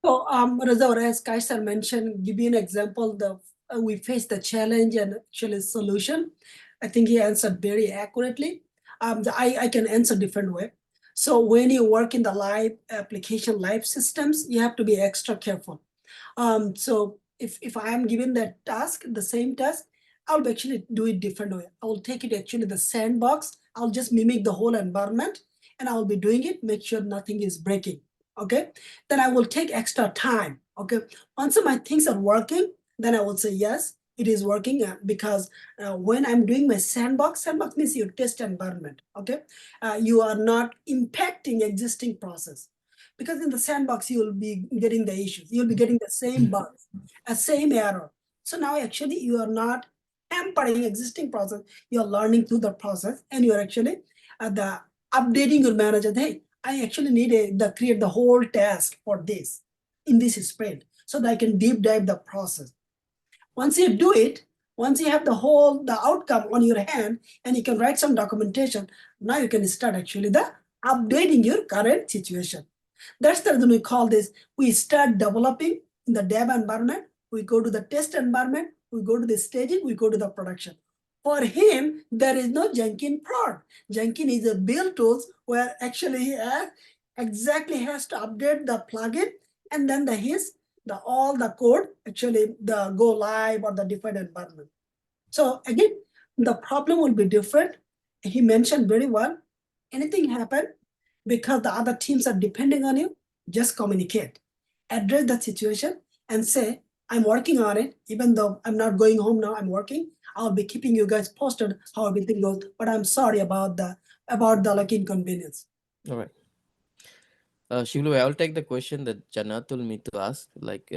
So, Raza, as Kaisar mentioned, give you an example, we faced the challenge and actually solution. I think he answered very accurately. I can answer different way. So when you work in the live application, live systems, you have to be extra careful. So if I am given that task, the same task, I'll actually do it different way. I will take it actually the sandbox. I'll just mimic the whole environment and I'll be doing it, make sure nothing is breaking. Okay. Then I will take extra time. Okay. Once my things are working, then I will say, yes, it is working because when I'm doing my sandbox means your test environment. Okay. You are not impacting existing process. Because in the sandbox, you will be getting the issues. You'll be getting the same bugs, a same error. So now actually you are not hampering existing process. You're learning through the process and you're actually the updating your manager. Hey, I actually need create the whole task for this in this sprint so that I can deep dive the process. Once you do it, once you have the outcome on your hand and you can write some documentation, now you can start actually the updating your current situation. That's the reason we call this, we start developing in the dev environment, we go to the test environment, we go to the staging, we go to the production. For him, there is no Jenkins prod. Jenkins is a build tools where actually he exactly has to update the plugin and then all the code actually the go live or the different environment. So again, the problem will be different. He mentioned very well, anything happen because the other teams are depending on you, just communicate, address the situation and say, I'm working on it, even though I'm not going home now, I'm working. I'll be keeping you guys posted how everything goes, but I'm sorry about the like inconvenience. All right. Shiblu, I'll take the question that Jannat told me to ask. Like,